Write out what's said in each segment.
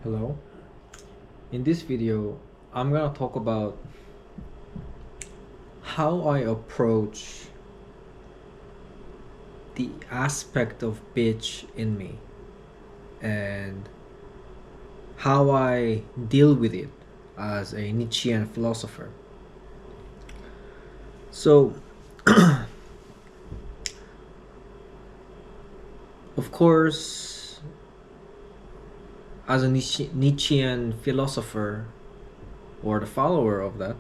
Hello. In this video, I'm gonna talk about how I approach the aspect of bitch in me and how I deal with it as a Nietzschean philosopher. So, of course, as a Nietzschean philosopher or the follower of that,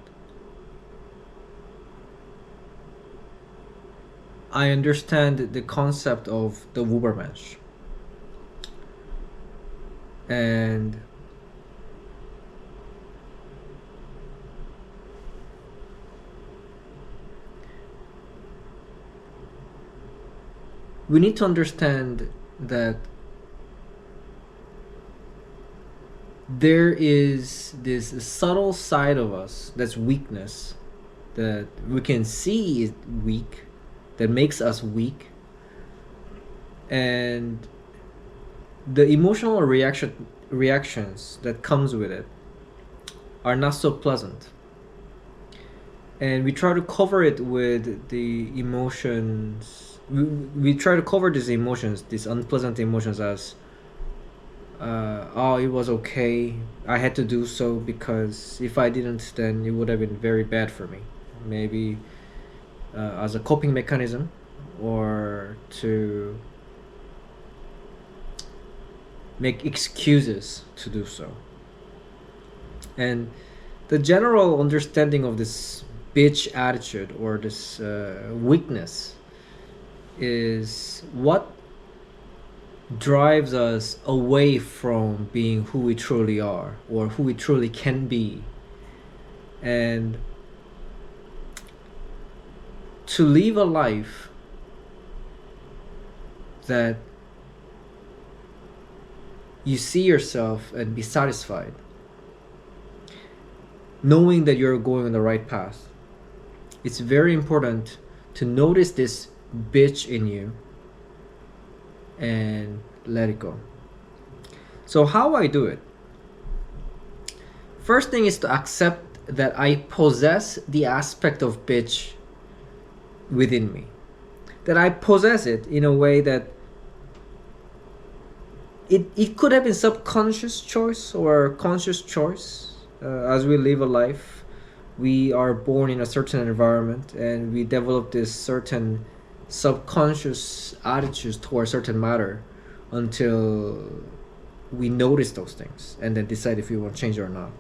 I understand the concept of the Übermensch. And we need to understand that there is this subtle side of us that's weakness, that we can see is weak, that makes us weak, and the emotional reactions that comes with it are not so pleasant, and we try to cover it with the emotions. We try to cover these emotions, these unpleasant emotions, as oh, it was okay. I had to do so because if I didn't, then it would have been very bad for me. Maybe as a coping mechanism, or to make excuses to do so. And the general understanding of this bitch attitude or this weakness is what drives us away from being who we truly are or who we truly can be. And to live a life that you see yourself and be satisfied, knowing that you're going on the right path, it's very important to notice this bitch in you and let it go. So how I do it? First thing is to accept that I possess the aspect of bitch within me. That I possess it in a way that it could have been subconscious choice or conscious choice. As we live a life, we are born in a certain environment and we develop this certain subconscious attitudes toward certain matter until we notice those things and then decide if we want to change it or not.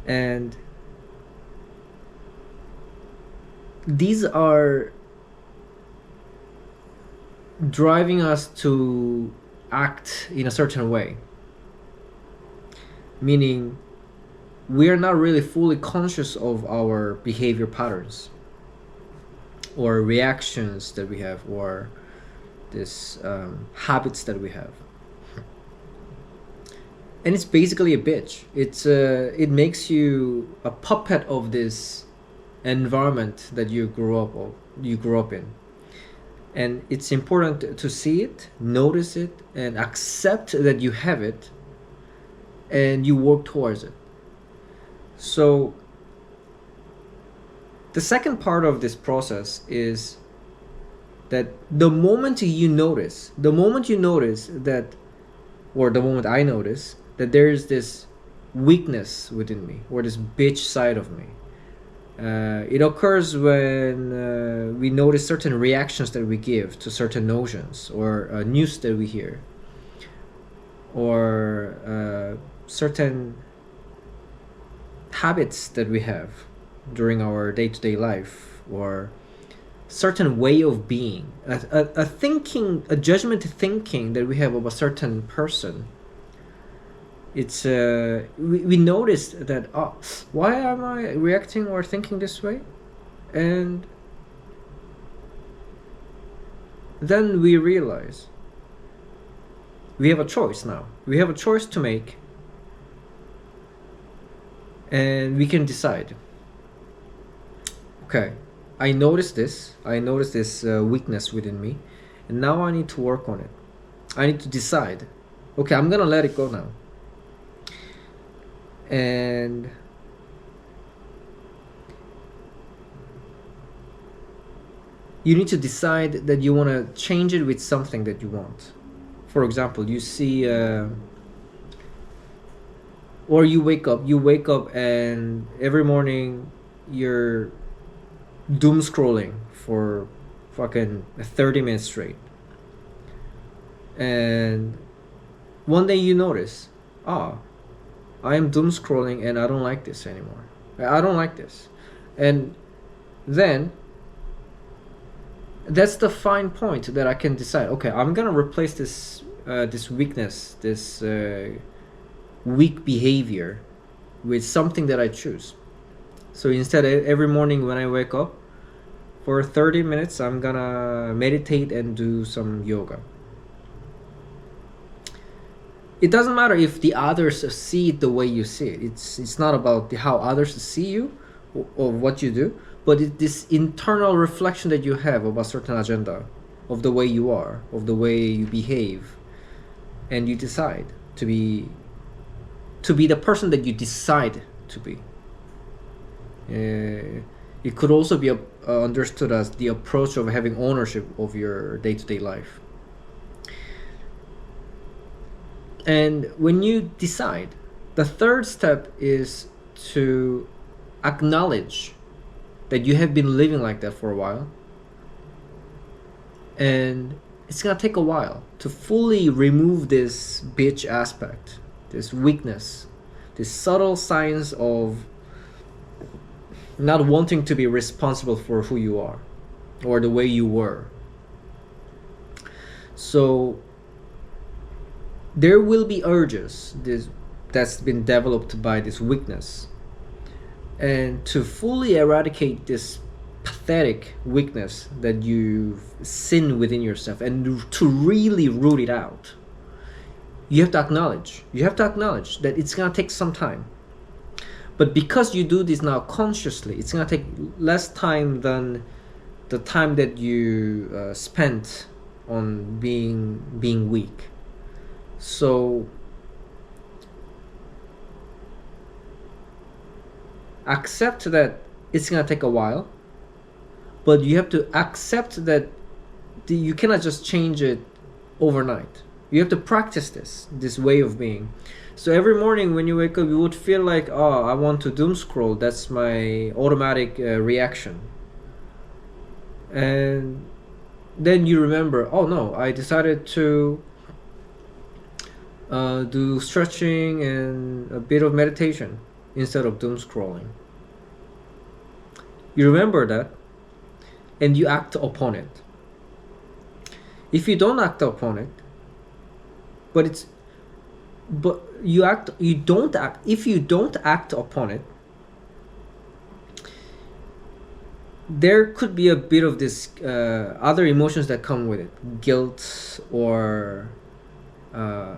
And these are driving us to act in a certain way, meaning we are not really fully conscious of our behavior patterns or reactions that we have, or this habits that we have. And it's basically a bitch. It makes you a puppet of this environment that you grew up in. And it's important to see it, notice it, and accept that you have it, and you work towards it. So the second part of this process is that the moment you notice that, or the moment I notice that there is this weakness within me, or this bitch side of me, it occurs when we notice certain reactions that we give to certain notions or news that we hear, or certain habits that we have during our day-to-day life, or certain way of being, a thinking, a judgment thinking that we have of a certain person. It's we notice that, oh, why am I reacting or thinking this way? And then we realize we have a choice now. We have a choice to make, and we can decide. Okay, I noticed this weakness within me, and now I need to work on it. I need to decide Okay, I'm gonna let it go now. And you need to decide that you want to change it with something that you want. For example, you see, or you wake up and every morning you're doom scrolling for fucking 30 minutes straight. And one day you notice, ah, I am doom scrolling and I don't like this anymore. I don't like this. And then that's the fine point that I can decide, okay, I'm gonna replace this weakness, this weak behavior with something that I choose. So instead, every morning when I wake up, for 30 minutes, I'm gonna meditate and do some yoga. It doesn't matter if the others see it the way you see it. It's not about how others see you or what you do, but this internal reflection that you have of a certain agenda, of the way you are, of the way you behave, and you decide to be the person that you decide to be. It could also be understood as the approach of having ownership of your day-to-day life. And when you decide, the third step is to acknowledge that you have been living like that for a while. And it's gonna take a while to fully remove this bitch aspect, this weakness, this subtle signs of not wanting to be responsible for who you are or the way you were. So there will be urges that's been developed by this weakness, and to fully eradicate this pathetic weakness that you've seen within yourself and to really root it out, you have to acknowledge that it's gonna take some time. But because you do this now consciously, it's gonna take less time than the time that you spent on being weak. So accept that it's gonna take a while, but you have to accept that you cannot just change it overnight. You have to practice this way of being. So every morning when you wake up, you would feel like, oh, I want to doom scroll. That's my automatic reaction. And then you remember, oh no, I decided to do stretching and a bit of meditation instead of doom scrolling. You remember that, and you act upon it. If you don't act upon it, if you don't act upon it, there could be a bit of this other emotions that come with it, guilt or a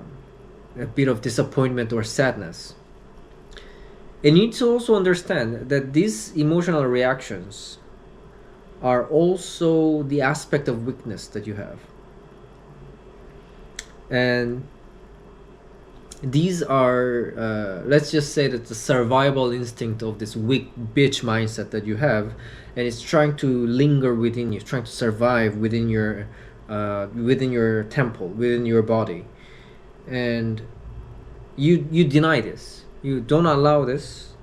bit of disappointment or sadness. And you need to also understand that these emotional reactions are also the aspect of weakness that you have. And these are, let's just say that the survival instinct of this weak bitch mindset that you have, and it's trying to linger within you, trying to survive within your temple, within your body. And you deny this. You don't allow this.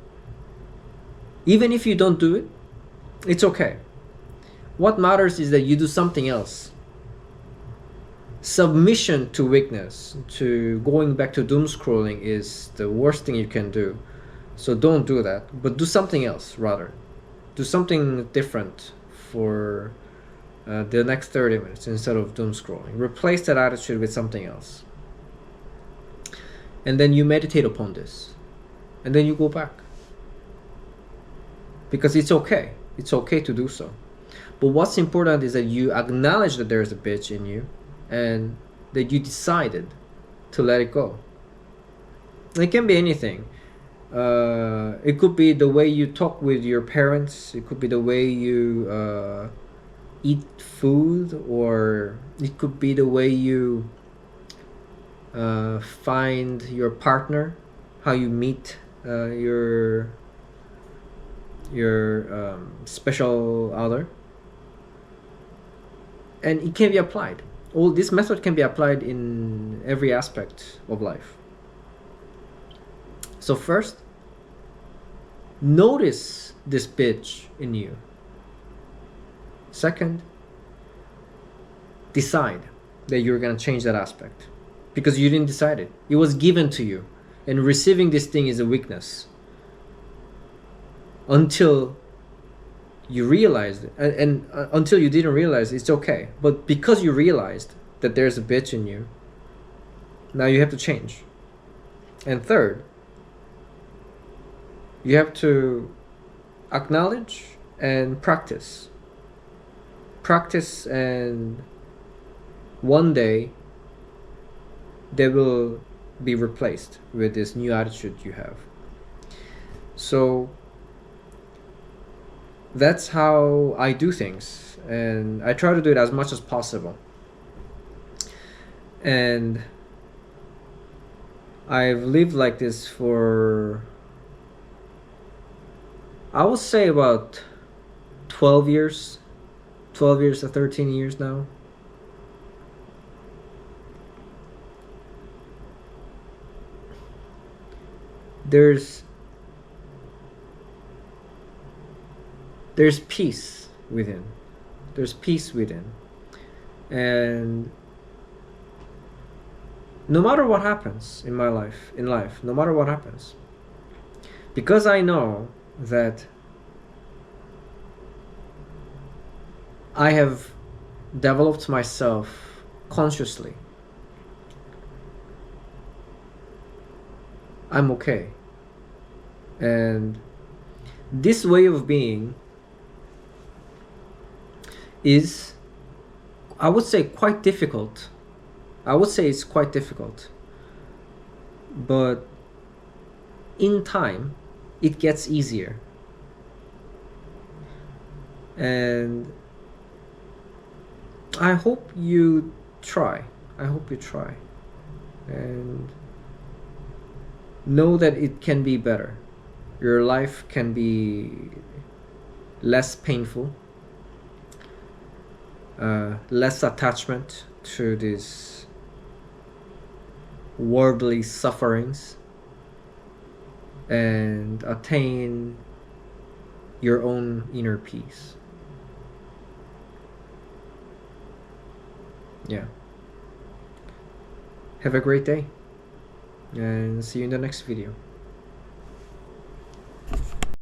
Even if you don't do it, it's okay. What matters is that you do something else. Submission to weakness, to going back to doom scrolling, is the worst thing you can do. So don't do that, but do something else rather. Do something different for the next 30 minutes instead of doom scrolling. Replace that attitude with something else. And then you meditate upon this. And then you go back. Because it's okay. It's okay to do so. But what's important is that you acknowledge that there's a bitch in you and that you decided to let it go. It can be anything. It could be the way you talk with your parents. It could be the way you eat food, or it could be the way you find your partner, how you meet your special other, and it can be applied. All this method can be applied in every aspect of life. So first, notice this bitch in you. Second, decide that you're gonna change that aspect, because you didn't decide it. It was given to you, and receiving this thing is a weakness until you realized it. And until you didn't realize, it's okay. But because you realized that there's a bitch in you, now you have to change. And third, you have to acknowledge and practice. Practice, and one day they will be replaced with this new attitude you have. So that's how I do things, and I try to do it as much as possible. And I've lived like this for, I would say, about 12 years. 12 years to 13 years now. There's peace within. There's peace within. And no matter what happens in my life, no matter what happens, because I know that I have developed myself consciously, I'm okay. And this way of being is, I would say, quite difficult. I would say it's quite difficult. But in time, it gets easier. And I hope you try. I hope you try. And know that it can be better. Your life can be less painful, less attachment to these worldly sufferings, and attain your own inner peace. Yeah. Have a great day, and see you in the next video.